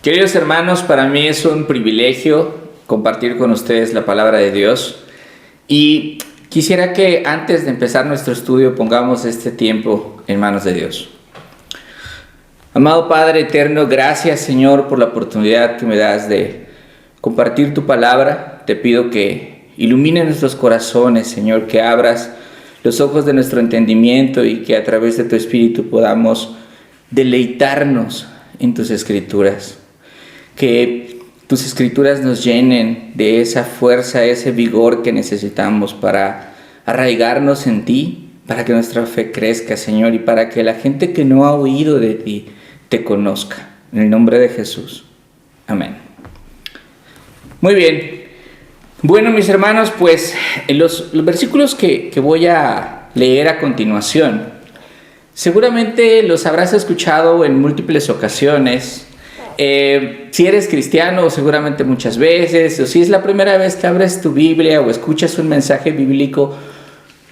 Queridos hermanos, para mí es un privilegio compartir con ustedes la palabra de Dios y quisiera que antes de empezar nuestro estudio pongamos este tiempo en manos de Dios. Amado Padre eterno, gracias Señor por la oportunidad que me das de compartir tu palabra. Te pido que ilumine nuestros corazones, Señor, que abras los ojos de nuestro entendimiento y que a través de tu Espíritu podamos deleitarnos en tus escrituras. Que tus escrituras nos llenen de esa fuerza, ese vigor que necesitamos para arraigarnos en ti, para que nuestra fe crezca, Señor, y para que la gente que no ha oído de ti te conozca. En el nombre de Jesús. Amén. Muy bien. Bueno, mis hermanos, pues los versículos que voy a leer a continuación, seguramente los habrás escuchado en múltiples ocasiones. Si eres cristiano, seguramente muchas veces, o si es la primera vez que abres tu Biblia o escuchas un mensaje bíblico,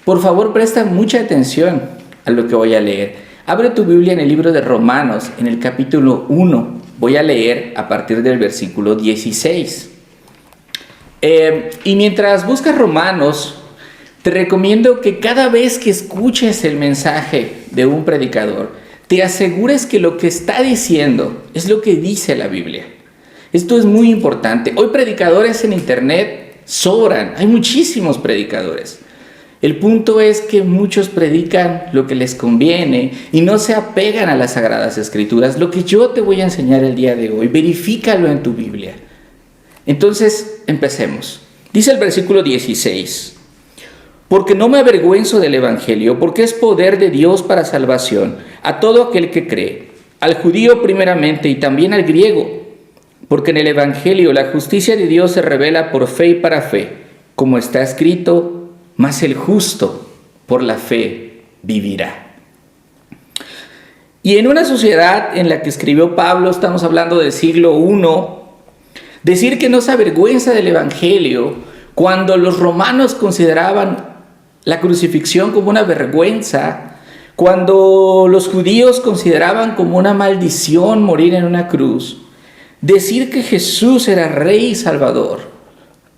por favor presta mucha atención a lo que voy a leer. Abre tu Biblia en el libro de Romanos, en el capítulo 1. Voy a leer a partir del versículo 16. Y mientras buscas Romanos, te recomiendo que cada vez que escuches el mensaje de un predicador, te asegures que lo que está diciendo es lo que dice la Biblia. Esto es muy importante. Hoy predicadores en internet sobran, hay muchísimos predicadores. El punto es que muchos predican lo que les conviene y no se apegan a las Sagradas Escrituras. Lo que yo te voy a enseñar el día de hoy, verifícalo en tu Biblia. Entonces, empecemos. Dice el versículo 16. Porque no me avergüenzo del Evangelio, porque es poder de Dios para salvación a todo aquel que cree, al judío primeramente y también al griego. Porque en el Evangelio la justicia de Dios se revela por fe y para fe, como está escrito, mas el justo por la fe vivirá. Y en una sociedad en la que escribió Pablo, estamos hablando del siglo I, decir que no se avergüenza del Evangelio, cuando los romanos consideraban la crucifixión como una vergüenza, cuando los judíos consideraban como una maldición morir en una cruz, decir que Jesús era Rey y Salvador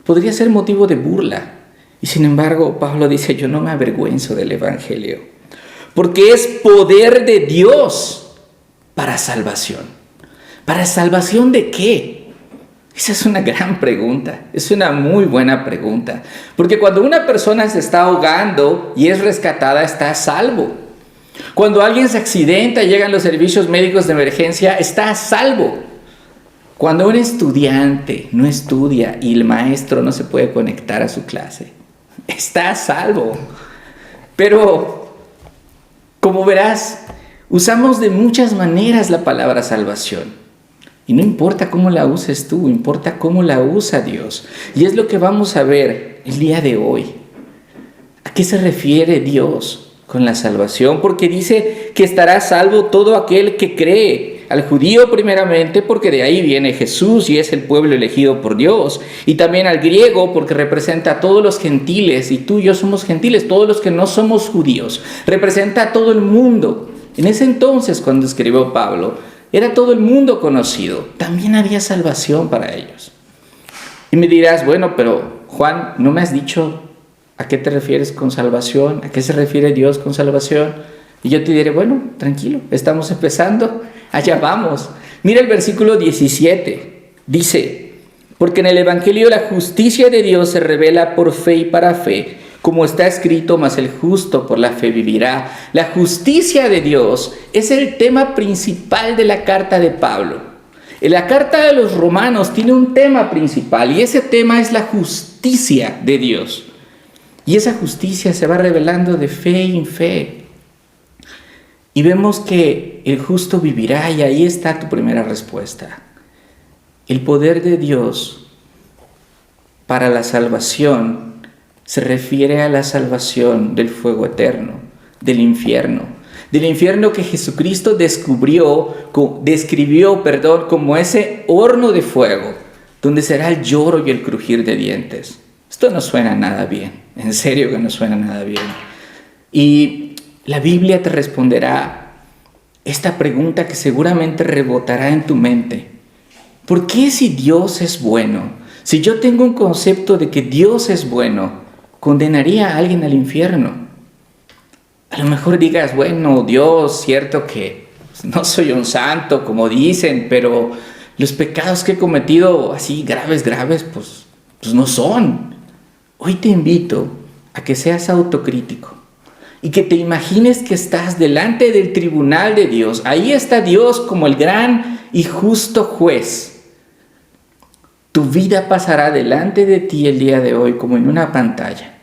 podría ser motivo de burla. Y sin embargo, Pablo dice, yo no me avergüenzo del Evangelio, porque es poder de Dios para salvación. ¿Para salvación de qué? Esa es una gran pregunta, es una muy buena pregunta, porque cuando una persona se está ahogando y es rescatada, está a salvo. Cuando alguien se accidenta y llegan los servicios médicos de emergencia, está a salvo. Cuando un estudiante no estudia y el maestro no se puede conectar a su clase, está a salvo. Pero, como verás, usamos de muchas maneras la palabra salvación. Y no importa cómo la uses tú, importa cómo la usa Dios. Y es lo que vamos a ver el día de hoy. ¿A qué se refiere Dios con la salvación? Porque dice que estará salvo todo aquel que cree. Al judío primeramente, porque de ahí viene Jesús y es el pueblo elegido por Dios. Y también al griego, porque representa a todos los gentiles. Y tú y yo somos gentiles, todos los que no somos judíos. Representa a todo el mundo. En ese entonces, cuando escribió Pablo, era todo el mundo conocido. También había salvación para ellos. Y me dirás, bueno, pero Juan, ¿no me has dicho a qué te refieres con salvación? ¿A qué se refiere Dios con salvación? Y yo te diré, bueno, tranquilo, estamos empezando, allá vamos. Mira el versículo 17, dice, porque en el Evangelio la justicia de Dios se revela por fe y para fe, como está escrito, mas el justo por la fe vivirá. La justicia de Dios es el tema principal de la carta de Pablo. En la carta de los Romanos tiene un tema principal y ese tema es la justicia de Dios. Y esa justicia se va revelando de fe en fe. Y vemos que el justo vivirá y ahí está tu primera respuesta. El poder de Dios para la salvación se refiere a la salvación del fuego eterno, del infierno que Jesucristo describió como ese horno de fuego, donde será el lloro y el crujir de dientes. Esto no suena nada bien, en serio que no suena nada bien. Y la Biblia te responderá esta pregunta que seguramente rebotará en tu mente. ¿Por qué si Dios es bueno? Si yo tengo un concepto de que Dios es bueno, ¿condenaría a alguien al infierno? A lo mejor digas, bueno, Dios, cierto que no soy un santo, como dicen, pero los pecados que he cometido así graves, pues no son. Hoy te invito a que seas autocrítico y que te imagines que estás delante del tribunal de Dios. Ahí está Dios como el gran y justo juez. Tu vida pasará delante de ti el día de hoy como en una pantalla.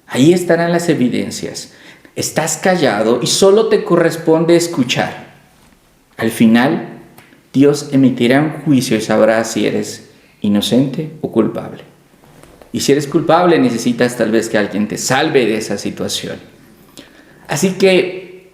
Ahí estarán las evidencias. Estás callado y solo te corresponde escuchar. Al final, Dios emitirá un juicio y sabrá si eres inocente o culpable. Y si eres culpable, necesitas tal vez que alguien te salve de esa situación. Así que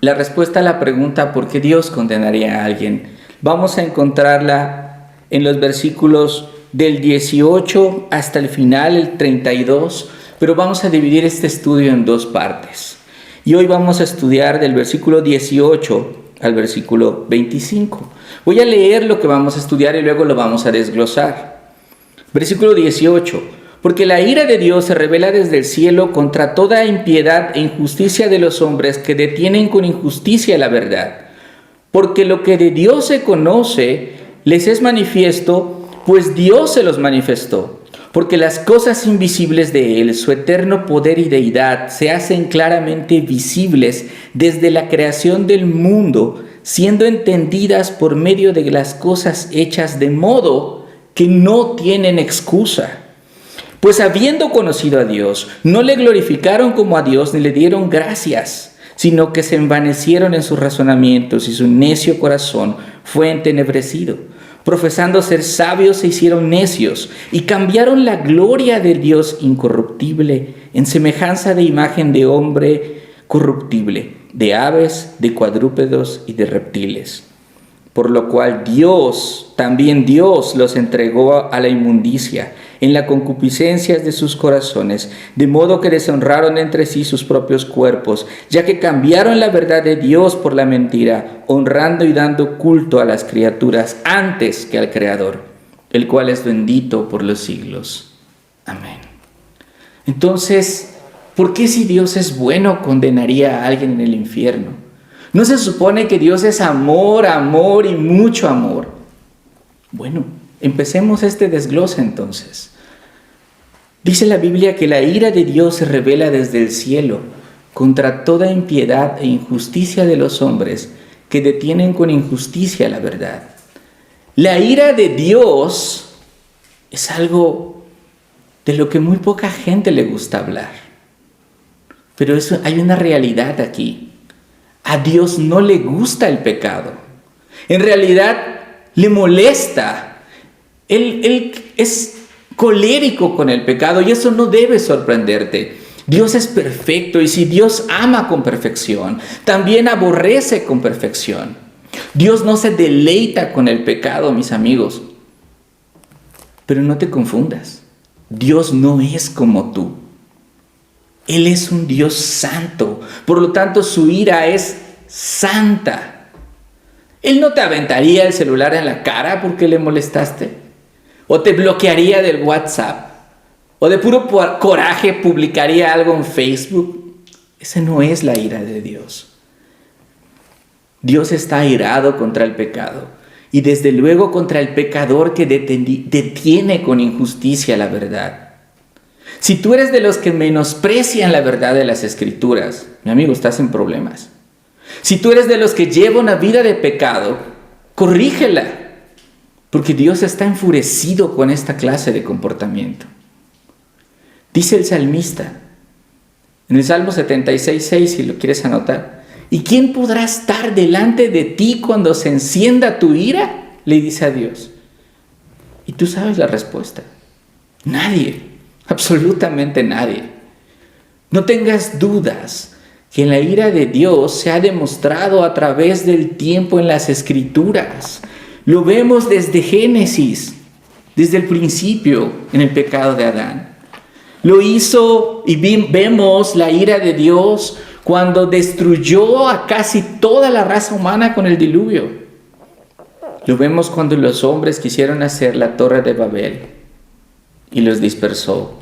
la respuesta a la pregunta ¿por qué Dios condenaría a alguien? Vamos a encontrarla en los versículos del 18 hasta el final, el 32, pero vamos a dividir este estudio en dos partes. Y hoy vamos a estudiar del versículo 18 al versículo 25. Voy a leer lo que vamos a estudiar y luego lo vamos a desglosar. Versículo 18. Porque la ira de Dios se revela desde el cielo contra toda impiedad e injusticia de los hombres que detienen con injusticia la verdad. Porque lo que de Dios se conoce les es manifiesto, pues Dios se los manifestó. Porque las cosas invisibles de Él, su eterno poder y deidad, se hacen claramente visibles desde la creación del mundo, siendo entendidas por medio de las cosas hechas de modo que no tienen excusa. Pues habiendo conocido a Dios, no le glorificaron como a Dios ni le dieron gracias, sino que se envanecieron en sus razonamientos y su necio corazón fue entenebrecido. Profesando ser sabios se hicieron necios y cambiaron la gloria del Dios incorruptible en semejanza de imagen de hombre corruptible, de aves, de cuadrúpedos y de reptiles. Por lo cual también Dios los entregó a la inmundicia en las concupiscencias de sus corazones, de modo que deshonraron entre sí sus propios cuerpos, ya que cambiaron la verdad de Dios por la mentira, honrando y dando culto a las criaturas antes que al Creador, el cual es bendito por los siglos. Amén. Entonces, ¿por qué si Dios es bueno condenaría a alguien en el infierno? ¿No se supone que Dios es amor, amor y mucho amor? Bueno, empecemos este desglose entonces. Dice la Biblia que la ira de Dios se revela desde el cielo contra toda impiedad e injusticia de los hombres que detienen con injusticia la verdad. La ira de Dios es algo de lo que muy poca gente le gusta hablar. Pero hay una realidad aquí. A Dios no le gusta el pecado. En realidad le molesta. Él es colérico con el pecado y eso no debe sorprenderte. Dios es perfecto y si Dios ama con perfección, también aborrece con perfección. Dios no se deleita con el pecado, mis amigos. Pero no te confundas. Dios no es como tú. Él es un Dios santo. Por lo tanto, su ira es santa. Él no te aventaría el celular en la cara porque le molestaste. O te bloquearía del WhatsApp. O de puro coraje publicaría algo en Facebook. Esa no es la ira de Dios. Dios está airado contra el pecado. Y desde luego contra el pecador que detiene con injusticia la verdad. Si tú eres de los que menosprecian la verdad de las Escrituras, mi amigo, estás en problemas. Si tú eres de los que lleva una vida de pecado, corrígela. Porque Dios está enfurecido con esta clase de comportamiento. Dice el salmista, en el Salmo 76:6, si lo quieres anotar, ¿y quién podrá estar delante de ti cuando se encienda tu ira? Le dice a Dios. Y tú sabes la respuesta. Nadie, absolutamente nadie. No tengas dudas que la ira de Dios se ha demostrado a través del tiempo en las Escrituras. Lo vemos desde Génesis, desde el principio en el pecado de Adán. Lo hizo y vemos la ira de Dios cuando destruyó a casi toda la raza humana con el diluvio. Lo vemos cuando los hombres quisieron hacer la torre de Babel y los dispersó.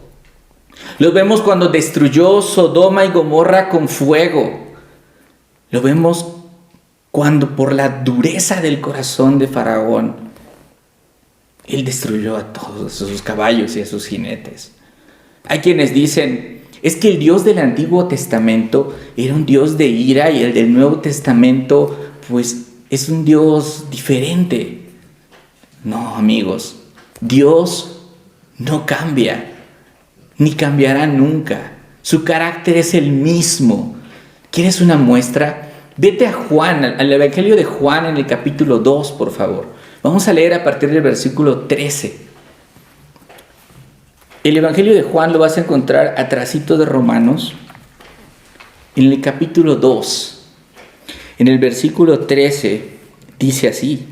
Lo vemos cuando destruyó Sodoma y Gomorra con fuego. Lo vemos cuando por la dureza del corazón de Faraón, él destruyó a todos sus caballos y a sus jinetes. Hay quienes dicen, es que el Dios del Antiguo Testamento era un Dios de ira y el del Nuevo Testamento, pues, es un Dios diferente. No, amigos, Dios no cambia, ni cambiará nunca. Su carácter es el mismo. ¿Quieres una muestra? Vete a Juan, al Evangelio de Juan en el capítulo 2, por favor. Vamos a leer a partir del versículo 13. El Evangelio de Juan lo vas a encontrar atrasito de Romanos, en el capítulo 2. En el versículo 13 dice así: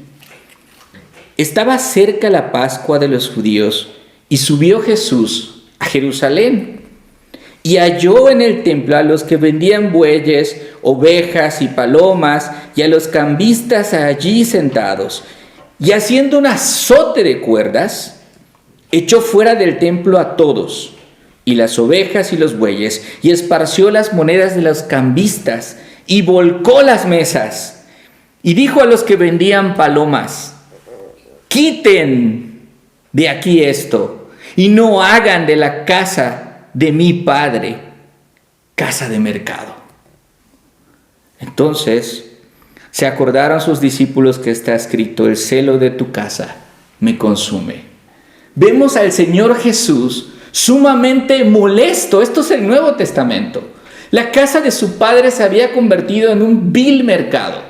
estaba cerca la Pascua de los judíos y subió Jesús a Jerusalén y halló en el templo a los que vendían bueyes, ovejas y palomas y a los cambistas allí sentados, y haciendo un azote de cuerdas echó fuera del templo a todos y las ovejas y los bueyes, y esparció las monedas de los cambistas y volcó las mesas, y dijo a los que vendían palomas: quiten de aquí esto, y no hagan de la casa de mi padre casa de mercado. Entonces se acordaron sus discípulos que está escrito: el celo de tu casa me consume. Vemos al Señor Jesús sumamente molesto. Esto es el Nuevo Testamento. La casa de su padre se había convertido en un vil mercado,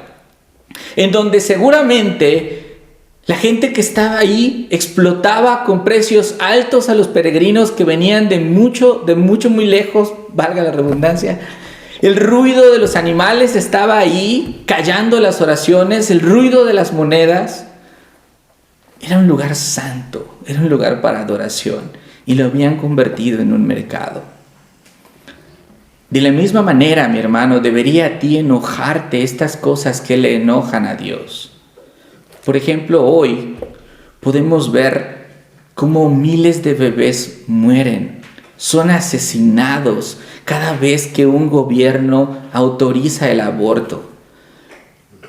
en donde seguramente la gente que estaba ahí explotaba con precios altos a los peregrinos que venían de mucho muy lejos, valga la redundancia. El ruido de los animales estaba ahí, callando las oraciones, el ruido de las monedas. Era un lugar santo, era un lugar para adoración, y lo habían convertido en un mercado. De la misma manera, mi hermano, debería a ti enojarte estas cosas que le enojan a Dios. Por ejemplo, hoy podemos ver cómo miles de bebés mueren, son asesinados cada vez que un gobierno autoriza el aborto.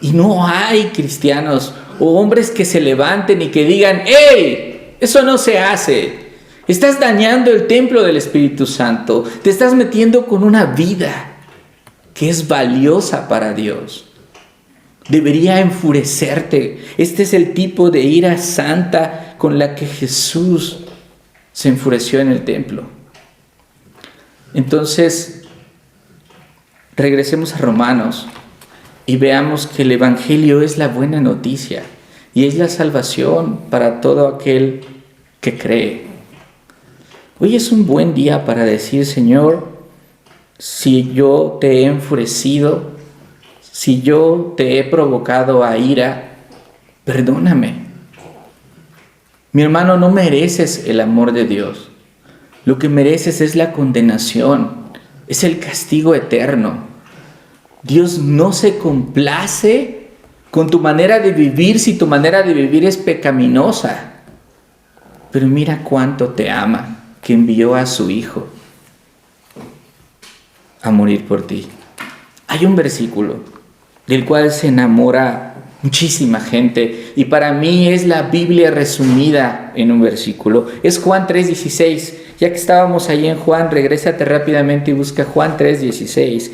Y no hay cristianos o hombres que se levanten y que digan: ¡hey! Eso no se hace. Estás dañando el templo del Espíritu Santo. Te estás metiendo con una vida que es valiosa para Dios. Debería enfurecerte. Este es el tipo de ira santa con la que Jesús se enfureció en el templo. Entonces, regresemos a Romanos y veamos que el Evangelio es la buena noticia y es la salvación para todo aquel que cree. Hoy es un buen día para decir: Señor, si yo te he enfurecido, si yo te he provocado a ira, perdóname. Mi hermano, no mereces el amor de Dios. Lo que mereces es la condenación, es el castigo eterno. Dios no se complace con tu manera de vivir si tu manera de vivir es pecaminosa. Pero mira cuánto te ama, que envió a su Hijo a morir por ti. Hay un versículo del cual se enamora muchísima gente, y para mí es la Biblia resumida en un versículo. Es Juan 3:16. Ya que estábamos ahí en Juan, regrésate rápidamente y busca Juan 3:16.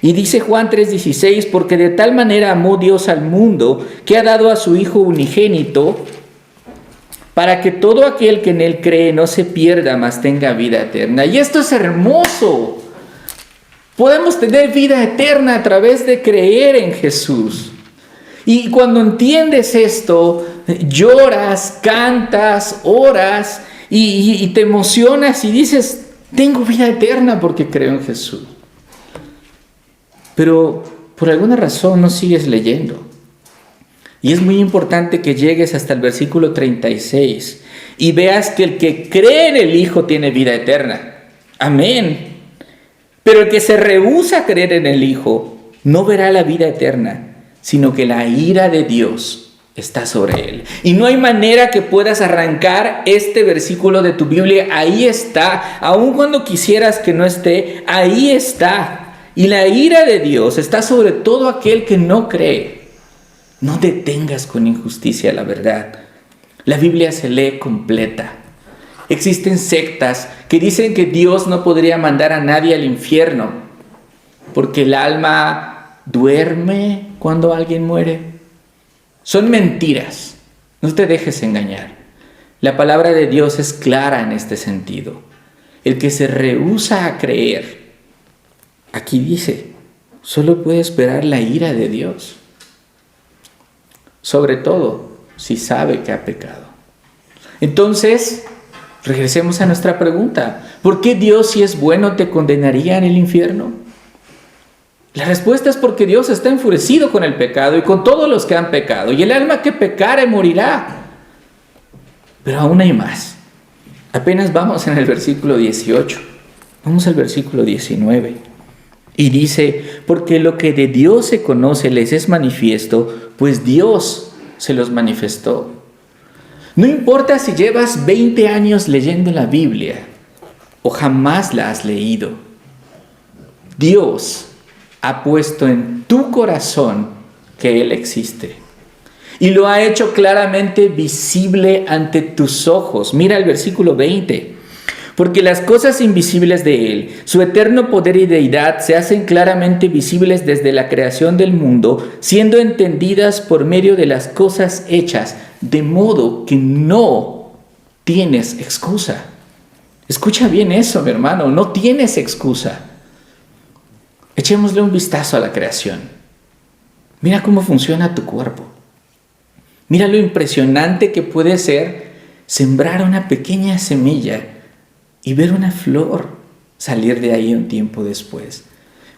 Y dice Juan 3:16: porque de tal manera amó Dios al mundo, que ha dado a su Hijo unigénito, para que todo aquel que en Él cree no se pierda, mas tenga vida eterna. Y esto es hermoso. Podemos tener vida eterna a través de creer en Jesús. Y cuando entiendes esto, lloras, cantas, oras y te emocionas y dices: tengo vida eterna porque creo en Jesús. Pero por alguna razón no sigues leyendo. Y es muy importante que llegues hasta el versículo 36 y veas que el que cree en el Hijo tiene vida eterna. Amén. Pero el que se rehúsa a creer en el Hijo no verá la vida eterna, sino que la ira de Dios está sobre él. Y no hay manera que puedas arrancar este versículo de tu Biblia. Ahí está. Aun cuando quisieras que no esté, ahí está. Y la ira de Dios está sobre todo aquel que no cree. No detengas con injusticia la verdad. La Biblia se lee completa. Existen sectas que dicen que Dios no podría mandar a nadie al infierno porque el alma duerme cuando alguien muere. Son mentiras. No te dejes engañar. La palabra de Dios es clara en este sentido. El que se rehúsa a creer, aquí dice, solo puede esperar la ira de Dios. Sobre todo si sabe que ha pecado. Entonces, regresemos a nuestra pregunta. ¿Por qué Dios, si es bueno, te condenaría en el infierno? La respuesta es porque Dios está enfurecido con el pecado y con todos los que han pecado. Y el alma que pecare morirá. Pero aún hay más. Apenas vamos en el versículo 18. Vamos al versículo 19. Y dice, porque lo que de Dios se conoce les es manifiesto, pues Dios se los manifestó. No importa si llevas 20 años leyendo la Biblia o jamás la has leído. Dios ha puesto en tu corazón que Él existe. Y lo ha hecho claramente visible ante tus ojos. Mira el versículo 20. Porque las cosas invisibles de Él, su eterno poder y deidad, se hacen claramente visibles desde la creación del mundo, siendo entendidas por medio de las cosas hechas, de modo que no tienes excusa. Escucha bien eso, mi hermano, no tienes excusa. Echémosle un vistazo a la creación. Mira cómo funciona tu cuerpo. Mira lo impresionante que puede ser sembrar una pequeña semilla y ver una flor salir de ahí un tiempo después.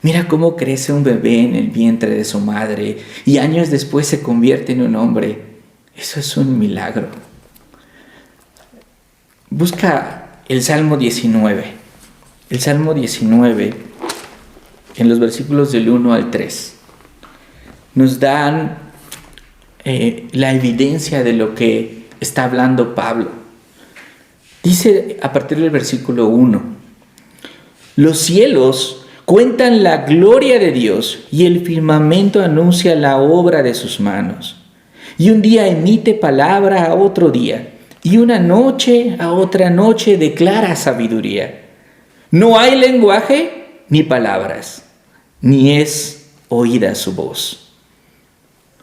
Mira cómo crece un bebé en el vientre de su madre y años después se convierte en un hombre. Eso es un milagro. Busca el Salmo 19. El Salmo 19, en los versículos del 1 al 3, nos dan la evidencia de lo que está hablando Pablo. Dice a partir del versículo 1, los cielos cuentan la gloria de Dios y el firmamento anuncia la obra de sus manos. Y un día emite palabra a otro día, y una noche a otra noche declara sabiduría. No hay lenguaje ni palabras, ni es oída su voz.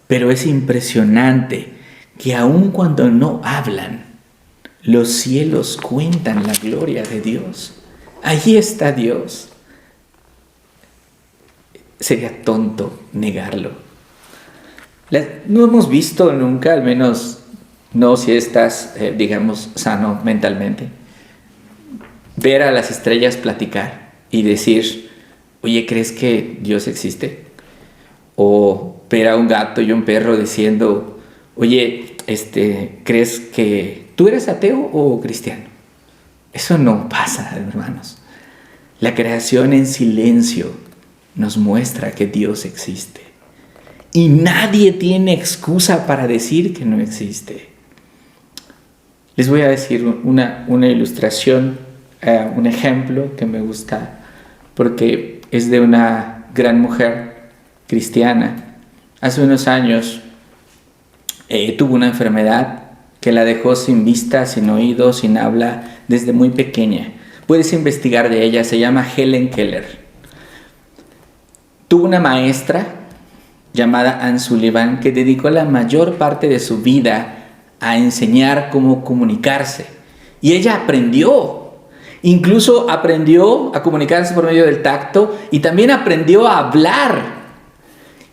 Pero es impresionante que aun cuando no hablan, los cielos cuentan la gloria de Dios. Allí está Dios. Sería tonto negarlo. No hemos visto nunca, al menos no si estás, sano mentalmente, ver a las estrellas platicar y decir, oye, ¿crees que Dios existe? O ver a un gato y un perro diciendo, oye, ¿crees que tú eres ateo o cristiano? Eso no pasa, hermanos. La creación en silencio nos muestra que Dios existe. Y nadie tiene excusa para decir que no existe. Les voy a decir una ilustración, un ejemplo que me gusta, porque es de una gran mujer cristiana. Hace unos años tuvo una enfermedad que la dejó sin vista, sin oído, sin habla, desde muy pequeña. Puedes investigar de ella, se llama Helen Keller. Tuvo una maestra llamada Anne Sullivan que dedicó la mayor parte de su vida a enseñar cómo comunicarse. Y ella aprendió. Incluso aprendió a comunicarse por medio del tacto y también aprendió a hablar.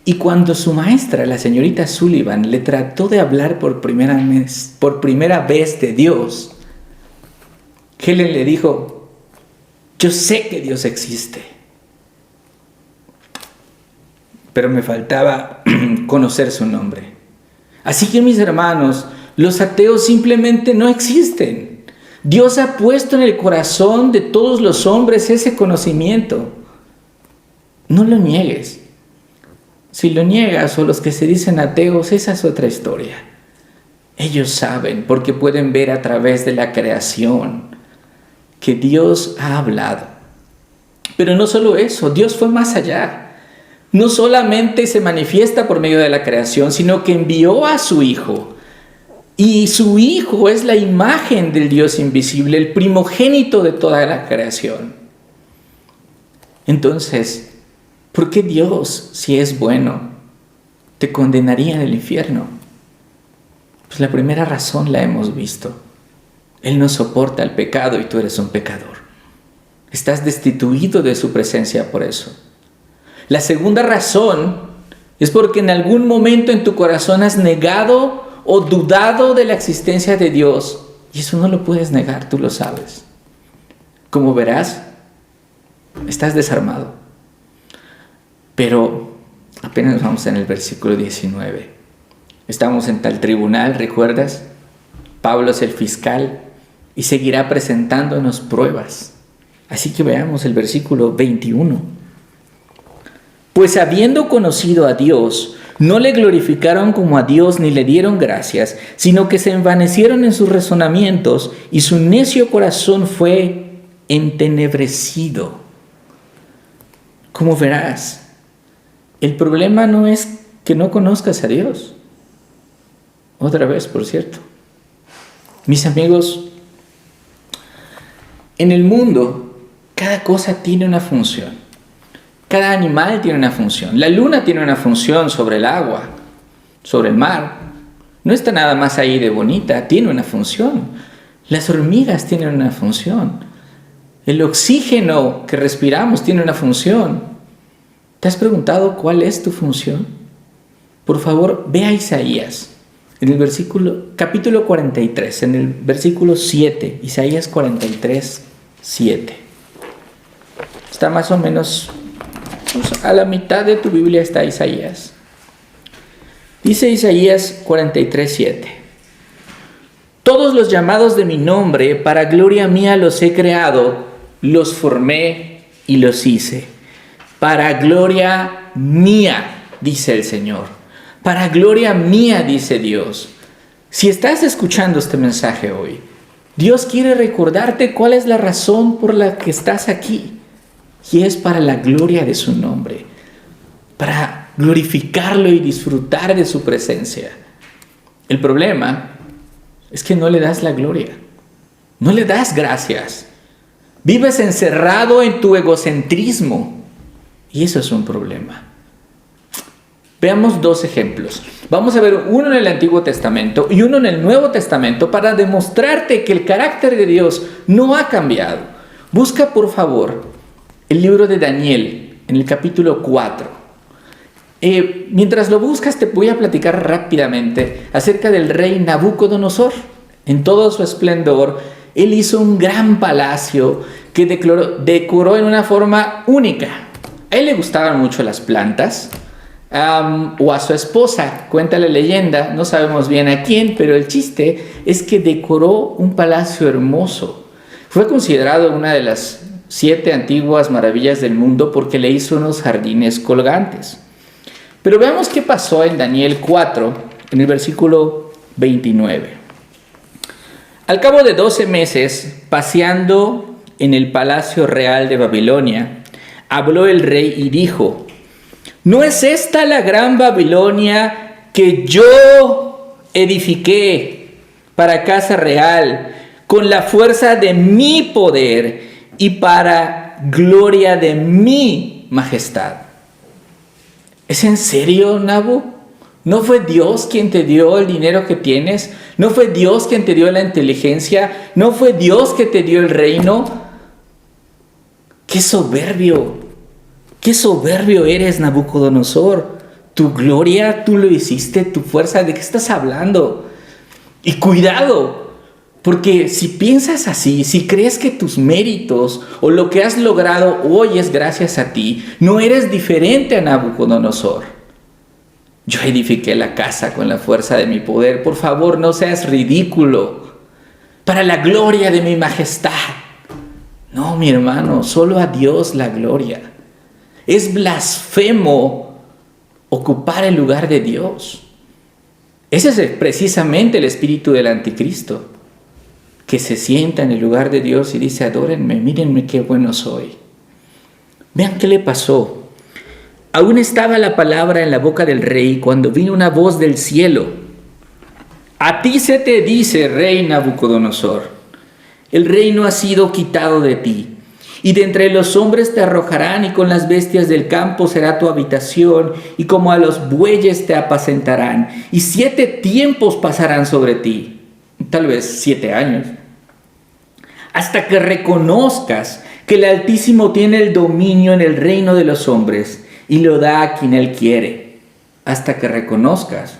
Y cuando su maestra, la señorita Sullivan, le trató de hablar por primera vez de Dios, Helen le dijo, yo sé que Dios existe, pero me faltaba conocer su nombre. Así que, mis hermanos, los ateos simplemente no existen. Dios ha puesto en el corazón de todos los hombres ese conocimiento. No lo niegues. Si lo niegas, o los que se dicen ateos, esa es otra historia. Ellos saben porque pueden ver a través de la creación que Dios ha hablado. Pero no solo eso, Dios fue más allá. No solamente se manifiesta por medio de la creación, sino que envió a su Hijo. Y su Hijo es la imagen del Dios invisible, el primogénito de toda la creación. Entonces, ¿por qué Dios, si es bueno, te condenaría en el infierno? Pues la primera razón la hemos visto. Él no soporta el pecado y tú eres un pecador. Estás destituido de su presencia por eso. La segunda razón es porque en algún momento en tu corazón has negado o dudado de la existencia de Dios. Y eso no lo puedes negar, tú lo sabes. Como verás, estás desarmado. Pero apenas vamos en el versículo 19. Estamos en tal tribunal, ¿recuerdas? Pablo es el fiscal y seguirá presentándonos pruebas. Así que veamos el versículo 21. Pues habiendo conocido a Dios, no le glorificaron como a Dios ni le dieron gracias, sino que se envanecieron en sus razonamientos y su necio corazón fue entenebrecido. Como verás, el problema no es que no conozcas a Dios. Otra vez, por cierto. Mis amigos, en el mundo, cada cosa tiene una función. Cada animal tiene una función. La luna tiene una función sobre el agua, sobre el mar. No está nada más ahí de bonita, tiene una función. Las hormigas tienen una función. El oxígeno que respiramos tiene una función. ¿Te has preguntado cuál es tu función? Por favor, ve a Isaías, en el capítulo 43, en el versículo 7, Isaías 43, 7. Está más o menos, pues, a la mitad de tu Biblia está Isaías. Dice Isaías 43, 7. Todos los llamados de mi nombre, para gloria mía los he creado, los formé y los hice. Para gloria mía, dice el Señor. Para gloria mía, dice Dios. Si estás escuchando este mensaje hoy, Dios quiere recordarte cuál es la razón por la que estás aquí. Y es para la gloria de su nombre. Para glorificarlo y disfrutar de su presencia. El problema es que no le das la gloria. No le das gracias. Vives encerrado en tu egocentrismo. Y eso es un problema. Veamos dos ejemplos. Vamos a ver uno en el Antiguo Testamento y uno en el Nuevo Testamento para demostrarte que el carácter de Dios no ha cambiado. Busca, por favor, el libro de Daniel en el capítulo 4. Mientras lo buscas, te voy a platicar rápidamente acerca del rey Nabucodonosor. En todo su esplendor, él hizo un gran palacio que decoró en una forma única. A él le gustaban mucho las plantas, o a su esposa, cuenta la leyenda, no sabemos bien a quién, pero el chiste es que decoró un palacio hermoso. Fue considerado una de las 7 antiguas maravillas del mundo porque le hizo unos jardines colgantes. Pero veamos qué pasó en Daniel 4, en el versículo 29. Al cabo de 12 meses, paseando en el palacio real de Babilonia, habló el rey y dijo: ¿no es esta la gran Babilonia que yo edifiqué para casa real con la fuerza de mi poder y para gloria de mi majestad? ¿Es en serio, Nabu? ¿No fue Dios quien te dio el dinero que tienes? ¿No fue Dios quien te dio la inteligencia? ¿No fue Dios que te dio el reino? ¡Qué soberbio! ¡Qué soberbio eres, Nabucodonosor! Tu gloria, tú lo hiciste, tu fuerza, ¿de qué estás hablando? Y cuidado, porque si piensas así, si crees que tus méritos o lo que has logrado hoy es gracias a ti, no eres diferente a Nabucodonosor. Yo edifiqué la casa con la fuerza de mi poder. Por favor, no seas ridículo. Para la gloria de mi majestad. No, mi hermano, solo a Dios la gloria. Es blasfemo ocupar el lugar de Dios. Ese es precisamente el espíritu del anticristo, que se sienta en el lugar de Dios y dice: adórenme, mírenme qué bueno soy. Vean qué le pasó. Aún estaba la palabra en la boca del rey cuando vino una voz del cielo: a ti se te dice, rey Nabucodonosor, el reino ha sido quitado de ti, y de entre los hombres te arrojarán, y con las bestias del campo será tu habitación, y como a los bueyes te apacentarán, y 7 tiempos pasarán sobre ti, tal vez 7 años, hasta que reconozcas que el Altísimo tiene el dominio en el reino de los hombres, y lo da a quien Él quiere. Hasta que reconozcas.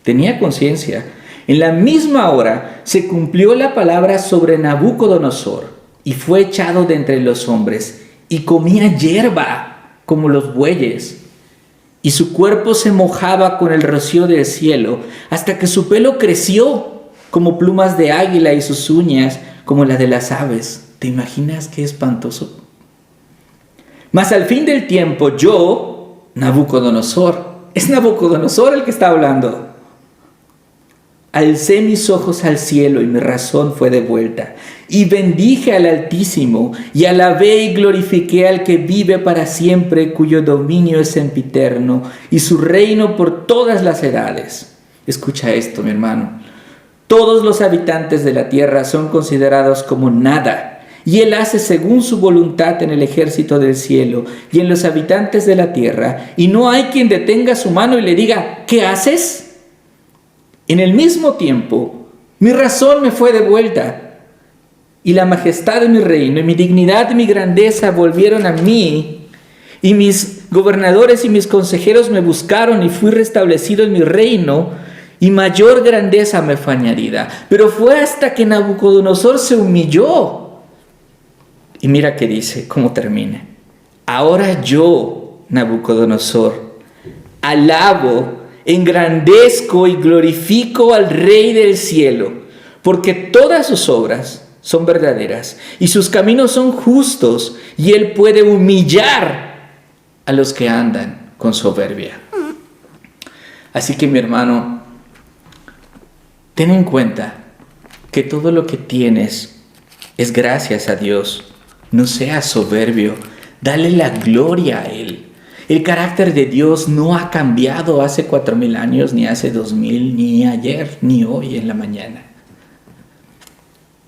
Tenía conciencia. En la misma hora se cumplió la palabra sobre Nabucodonosor, y fue echado de entre los hombres, y comía hierba como los bueyes, y su cuerpo se mojaba con el rocío del cielo, hasta que su pelo creció como plumas de águila, y sus uñas como las de las aves. ¿Te imaginas qué espantoso? Mas al fin del tiempo yo, Nabucodonosor, es Nabucodonosor el que está hablando, alcé mis ojos al cielo y mi razón fue devuelta, y bendije al Altísimo, y alabé y glorifiqué al que vive para siempre, cuyo dominio es sempiterno, y su reino por todas las edades. Escucha esto, mi hermano. Todos los habitantes de la tierra son considerados como nada, y Él hace según su voluntad en el ejército del cielo y en los habitantes de la tierra, y no hay quien detenga su mano y le diga: ¿qué haces? En el mismo tiempo, mi razón me fue devuelta, y la majestad de mi reino, y mi dignidad y mi grandeza volvieron a mí, y mis gobernadores y mis consejeros me buscaron, y fui restablecido en mi reino, y mayor grandeza me fue añadida. Pero fue hasta que Nabucodonosor se humilló. Y mira qué dice, cómo termina. Ahora yo, Nabucodonosor, alabo, engrandezco y glorifico al Rey del cielo, porque todas sus obras son verdaderas y sus caminos son justos, y Él puede humillar a los que andan con soberbia. Así que, mi hermano, ten en cuenta que todo lo que tienes es gracias a Dios. No seas soberbio, dale la gloria a Él. El carácter de Dios no ha cambiado hace 4,000 años, ni hace 2,000, ni ayer, ni hoy en la mañana.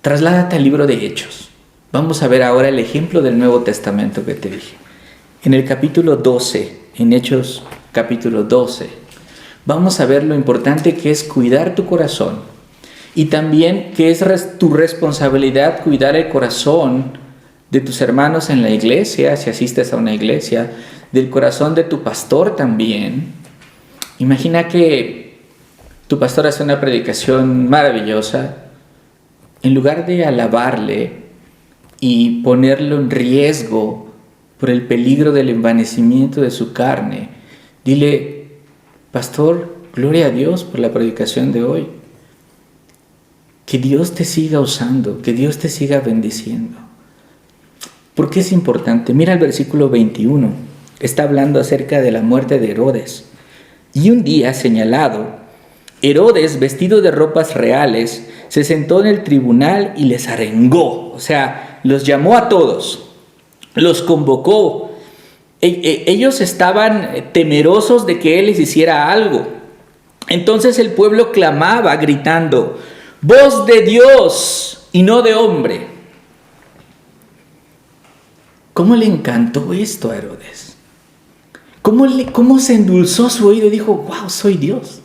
Trasládate al libro de Hechos. Vamos a ver ahora el ejemplo del Nuevo Testamento que te dije. En el capítulo 12, en Hechos capítulo 12, vamos a ver lo importante que es cuidar tu corazón, y también que es tu responsabilidad cuidar el corazón de tus hermanos en la iglesia, si asistes a una iglesia, del corazón de tu pastor también. Imagina que tu pastor hace una predicación maravillosa. En lugar de alabarle y ponerlo en riesgo por el peligro del envanecimiento de su carne, dile: pastor, gloria a Dios por la predicación de hoy. Que Dios te siga usando, que Dios te siga bendiciendo. ¿Por qué es importante? Mira el versículo 21. Está hablando acerca de la muerte de Herodes. Y un día señalado, Herodes, vestido de ropas reales, se sentó en el tribunal y les arengó. O sea, los llamó a todos, los convocó. Ellos estaban temerosos de que él les hiciera algo. Entonces el pueblo clamaba gritando: voz de Dios y no de hombre. ¿Cómo le encantó esto a Herodes? ¿Cómo se endulzó su oído y dijo: wow, soy Dios?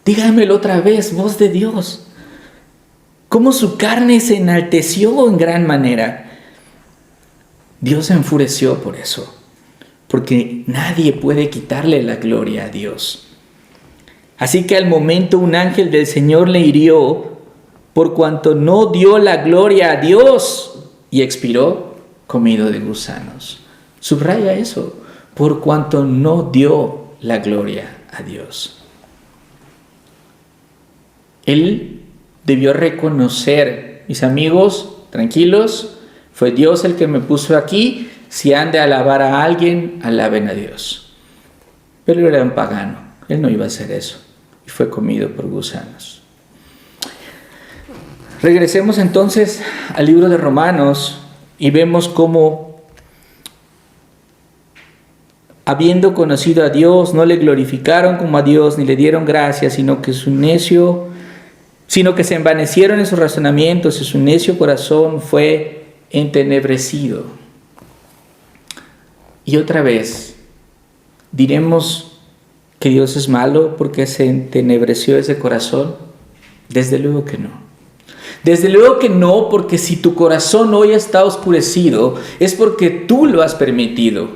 Dígamelo otra vez, voz de Dios. Cómo su carne se enalteció en gran manera. Dios se enfureció por eso, porque nadie puede quitarle la gloria a Dios. Así que al momento un ángel del Señor le hirió, por cuanto no dio la gloria a Dios, y expiró comido de gusanos. Subraya eso: por cuanto no dio la gloria a Dios. Él debió reconocer: mis amigos, tranquilos, fue Dios el que me puso aquí. Si han de alabar a alguien, alaben a Dios. Pero él era un pagano, él no iba a hacer eso. y fue comido por gusanos. Regresemos entonces al libro de Romanos y vemos cómo, habiendo conocido a Dios, no le glorificaron como a Dios ni le dieron gracias, sino que se envanecieron en sus razonamientos y su necio corazón fue entenebrecido. Y otra vez, ¿diremos que Dios es malo porque se entenebreció ese corazón? Desde luego que no. Desde luego que no, porque si tu corazón hoy está oscurecido, es porque tú lo has permitido.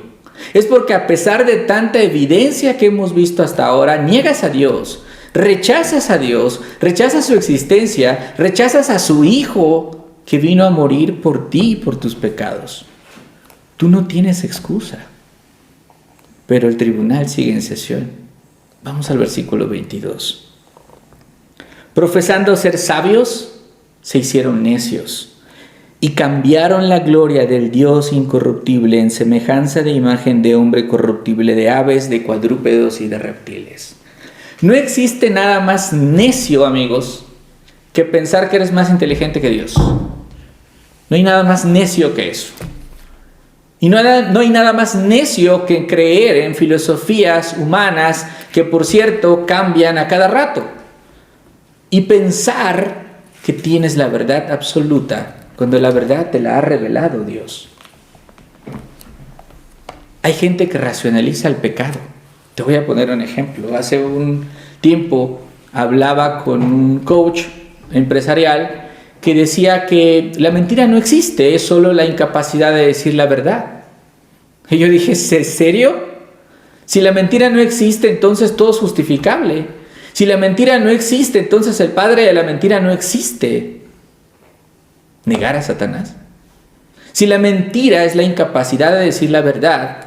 Es porque a pesar de tanta evidencia que hemos visto hasta ahora, niegas a Dios, rechazas a Dios, rechazas su existencia, rechazas a su Hijo que vino a morir por ti y por tus pecados. Tú no tienes excusa, pero el tribunal sigue en sesión. Vamos al versículo 22. Profesando ser sabios, se hicieron necios y cambiaron la gloria del Dios incorruptible en semejanza de imagen de hombre corruptible, de aves, de cuadrúpedos y de reptiles. No existe nada más necio, amigos, que pensar que eres más inteligente que Dios. No hay nada más necio que eso. Y no hay nada más necio que creer en filosofías humanas que, por cierto, cambian a cada rato. Y pensar que tienes la verdad absoluta cuando la verdad te la ha revelado Dios. Hay gente que racionaliza el pecado. Te voy a poner un ejemplo. Hace un tiempo hablaba con un coach empresarial que decía que la mentira no existe, es solo la incapacidad de decir la verdad. Y yo dije, ¿en serio? Si la mentira no existe, entonces todo es justificable. Si la mentira no existe, entonces el padre de la mentira no existe. ¿Negar a Satanás? Si la mentira es la incapacidad de decir la verdad,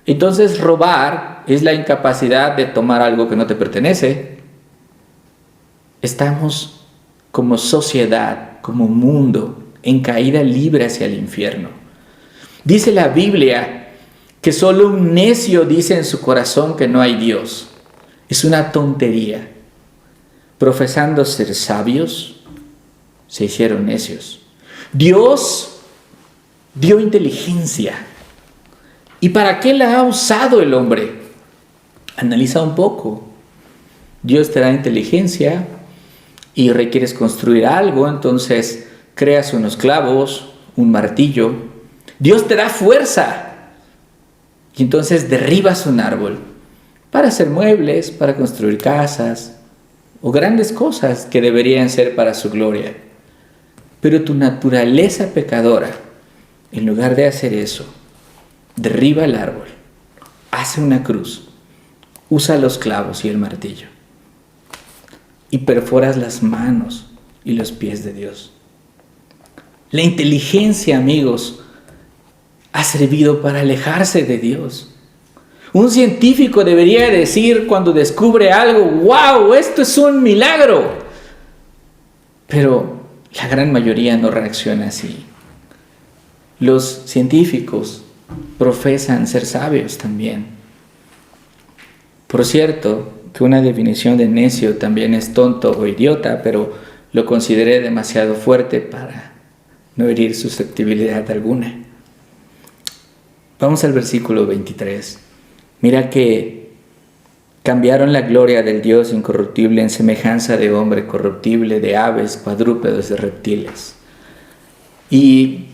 entonces robar es la incapacidad de tomar algo que no te pertenece. Estamos como sociedad, como mundo, en caída libre hacia el infierno. Dice la Biblia que solo un necio dice en su corazón que no hay Dios. Es una tontería. Profesando ser sabios, se hicieron necios. Dios dio inteligencia. ¿Y para qué la ha usado el hombre? Analiza un poco. Dios te da inteligencia y requieres construir algo, entonces creas unos clavos, un martillo. Dios te da fuerza y entonces derribas un árbol para hacer muebles, para construir casas o grandes cosas que deberían ser para su gloria. Pero tu naturaleza pecadora, en lugar de hacer eso, derriba el árbol, hace una cruz, usa los clavos y el martillo y perforas las manos y los pies de Dios. La inteligencia, amigos, ha servido para alejarse de Dios. Un científico debería decir cuando descubre algo, ¡wow! Esto es un milagro. Pero la gran mayoría no reacciona así. Los científicos profesan ser sabios también. Por cierto, que una definición de necio también es tonto o idiota, pero lo consideré demasiado fuerte para no herir susceptibilidad alguna. Vamos al versículo 23. Mira que cambiaron la gloria del Dios incorruptible en semejanza de hombre corruptible, de aves, cuadrúpedos, de reptiles. Y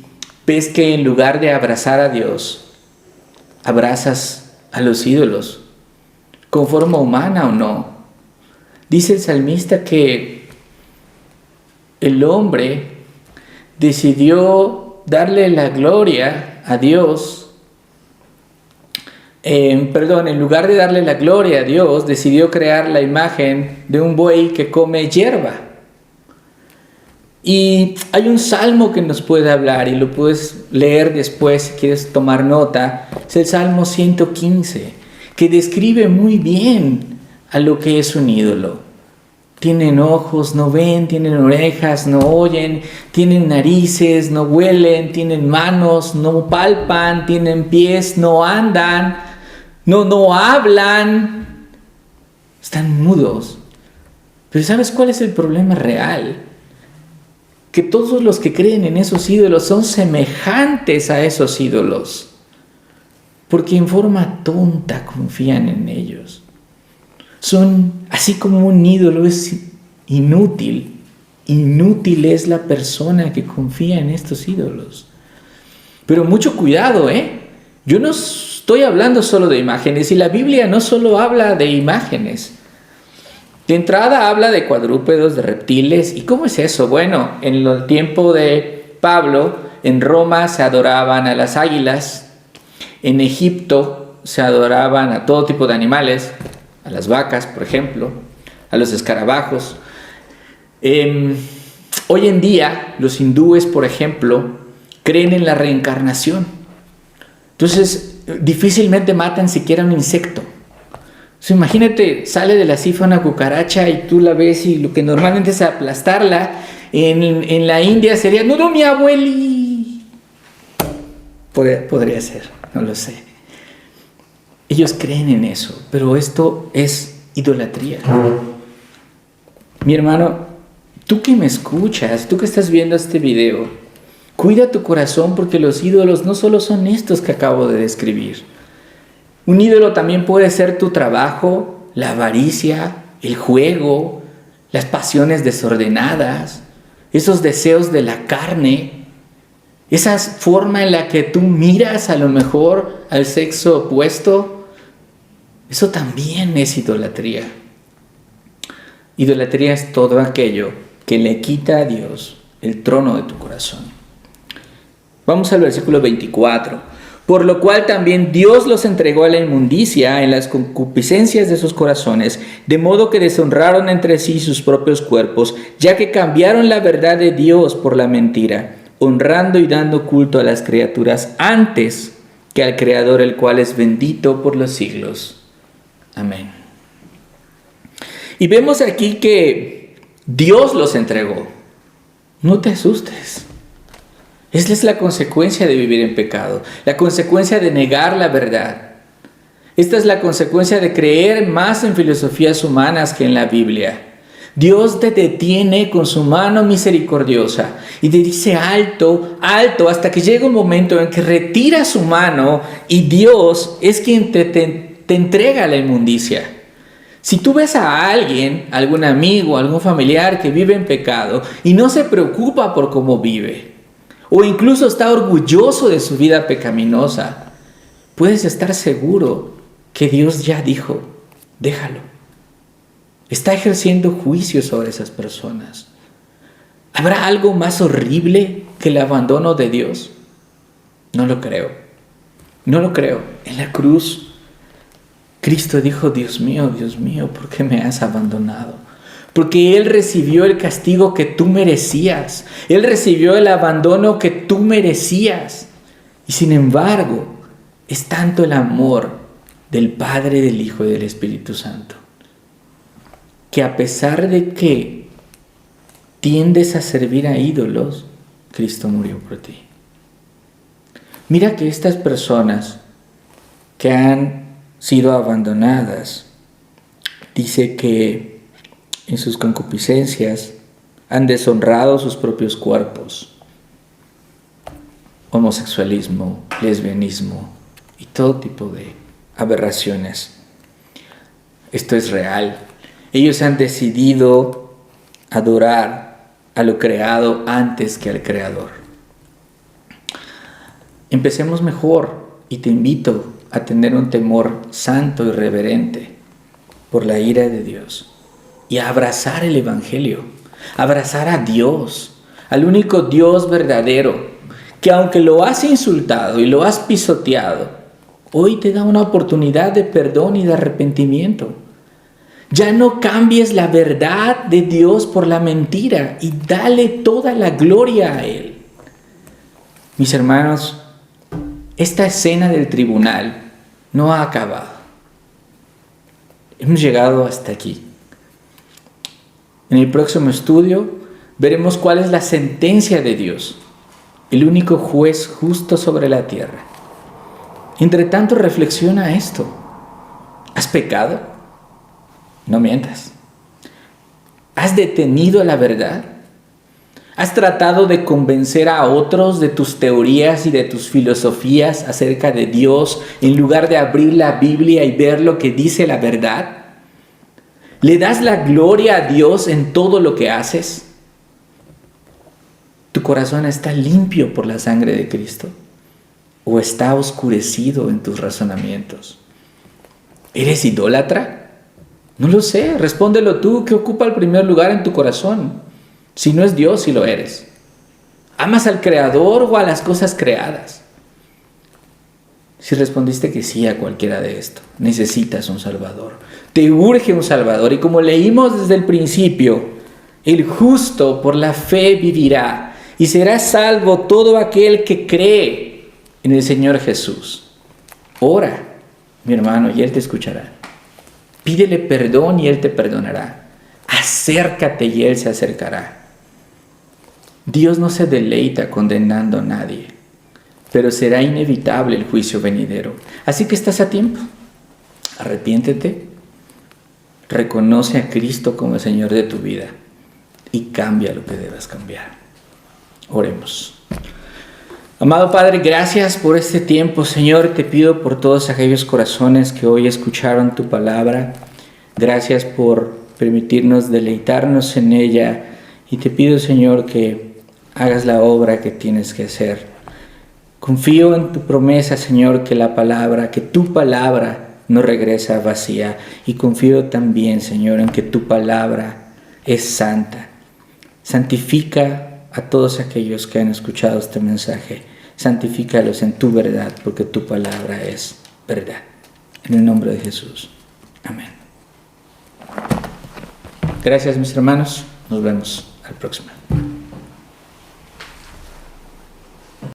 ves que en lugar de abrazar a Dios, abrazas a los ídolos, con forma humana o no. Dice el salmista que el hombre decidió darle la gloria a Dios. En lugar de darle la gloria a Dios, decidió crear la imagen de un buey que come hierba. Y hay un salmo que nos puede hablar y lo puedes leer después si quieres tomar nota. Es el Salmo 115, que describe muy bien a lo que es un ídolo. Tienen ojos, no ven, tienen orejas, no oyen, tienen narices, no huelen, tienen manos, no palpan, tienen pies, no andan. No hablan, están mudos. Pero ¿sabes cuál es el problema real? Que todos los que creen en esos ídolos son semejantes a esos ídolos, porque en forma tonta confían en ellos. Son así como un ídolo es inútil. Inútil es la persona que confía en estos ídolos. Pero mucho cuidado, Yo no estoy hablando solo de imágenes, y la Biblia no solo habla de imágenes. De entrada habla de cuadrúpedos, de reptiles. ¿Y cómo es eso? Bueno, en el tiempo de Pablo, en Roma se adoraban a las águilas. En Egipto se adoraban a todo tipo de animales, a las vacas, por ejemplo, a los escarabajos. Hoy en día, los hindúes, por ejemplo, creen en la reencarnación. Entonces, difícilmente matan siquiera un insecto. Imagínate, sale de la sifa una cucaracha y tú la ves y lo que normalmente es aplastarla, en la India sería, no, mi abueli. Podría ser, no lo sé. Ellos creen en eso, pero esto es idolatría. Mi hermano, tú que me escuchas, tú que estás viendo este video, cuida tu corazón, porque los ídolos no solo son estos que acabo de describir. Un ídolo también puede ser tu trabajo, la avaricia, el juego, las pasiones desordenadas, esos deseos de la carne, esa forma en la que tú miras a lo mejor al sexo opuesto. Eso también es idolatría. Idolatría es todo aquello que le quita a Dios el trono de tu corazón. Vamos al versículo 24. Por lo cual también Dios los entregó a la inmundicia en las concupiscencias de sus corazones, de modo que deshonraron entre sí sus propios cuerpos, ya que cambiaron la verdad de Dios por la mentira, honrando y dando culto a las criaturas antes que al Creador, el cual es bendito por los siglos. Amén. Y vemos aquí que Dios los entregó. No te asustes. Esa es la consecuencia de vivir en pecado, la consecuencia de negar la verdad. Esta es la consecuencia de creer más en filosofías humanas que en la Biblia. Dios te detiene con su mano misericordiosa y te dice alto, alto, hasta que llega un momento en que retira su mano y Dios es quien te entrega la inmundicia. Si tú ves a alguien, algún amigo, algún familiar que vive en pecado y no se preocupa por cómo vive, o incluso está orgulloso de su vida pecaminosa, puedes estar seguro que Dios ya dijo, déjalo. Está ejerciendo juicio sobre esas personas. ¿Habrá algo más horrible que el abandono de Dios? No lo creo. No lo creo. En la cruz, Cristo dijo, Dios mío, ¿por qué me has abandonado? Porque Él recibió el castigo que tú merecías. Él recibió el abandono que tú merecías. Y sin embargo, es tanto el amor del Padre, del Hijo y del Espíritu Santo, que a pesar de que tiendes a servir a ídolos, Cristo murió por ti. Mira que estas personas que han sido abandonadas, dice que en sus concupiscencias han deshonrado sus propios cuerpos. Homosexualismo, lesbianismo y todo tipo de aberraciones. Esto es real. Ellos han decidido adorar a lo creado antes que al Creador. Empecemos mejor y te invito a tener un temor santo y reverente por la ira de Dios. Y a abrazar el Evangelio, abrazar a Dios, al único Dios verdadero, que aunque lo has insultado y lo has pisoteado, hoy te da una oportunidad de perdón y de arrepentimiento. Ya no cambies la verdad de Dios por la mentira y dale toda la gloria a Él. Mis hermanos, esta escena del tribunal no ha acabado. Hemos llegado hasta aquí. En el próximo estudio veremos cuál es la sentencia de Dios, el único juez justo sobre la tierra. Entre tanto, reflexiona esto. ¿Has pecado? No mientas. ¿Has detenido la verdad? ¿Has tratado de convencer a otros de tus teorías y de tus filosofías acerca de Dios en lugar de abrir la Biblia y ver lo que dice la verdad? ¿Le das la gloria a Dios en todo lo que haces? ¿Tu corazón está limpio por la sangre de Cristo? ¿O está oscurecido en tus razonamientos? ¿Eres idólatra? No lo sé, respóndelo tú. ¿Qué ocupa el primer lugar en tu corazón? Si no es Dios, si lo eres. ¿Amas al Creador o a las cosas creadas? Si respondiste que sí a cualquiera de esto, necesitas un Salvador. Te urge un Salvador. Y como leímos desde el principio, el justo por la fe vivirá. Y será salvo todo aquel que cree en el Señor Jesús. Ora, mi hermano, y Él te escuchará. Pídele perdón y Él te perdonará. Acércate y Él se acercará. Dios no se deleita condenando a nadie, pero será inevitable el juicio venidero. Así que estás a tiempo. Arrepiéntete, reconoce a Cristo como el Señor de tu vida y cambia lo que debas cambiar. Oremos. Amado Padre, gracias por este tiempo. Señor, te pido por todos aquellos corazones que hoy escucharon tu palabra. Gracias por permitirnos deleitarnos en ella. Y te pido, Señor, que hagas la obra que tienes que hacer. Confío en tu promesa, Señor, que tu palabra no regresa vacía. Y confío también, Señor, en que tu palabra es santa. Santifica a todos aquellos que han escuchado este mensaje. Santifícalos en tu verdad, porque tu palabra es verdad. En el nombre de Jesús. Amén. Gracias, mis hermanos. Nos vemos al próximo.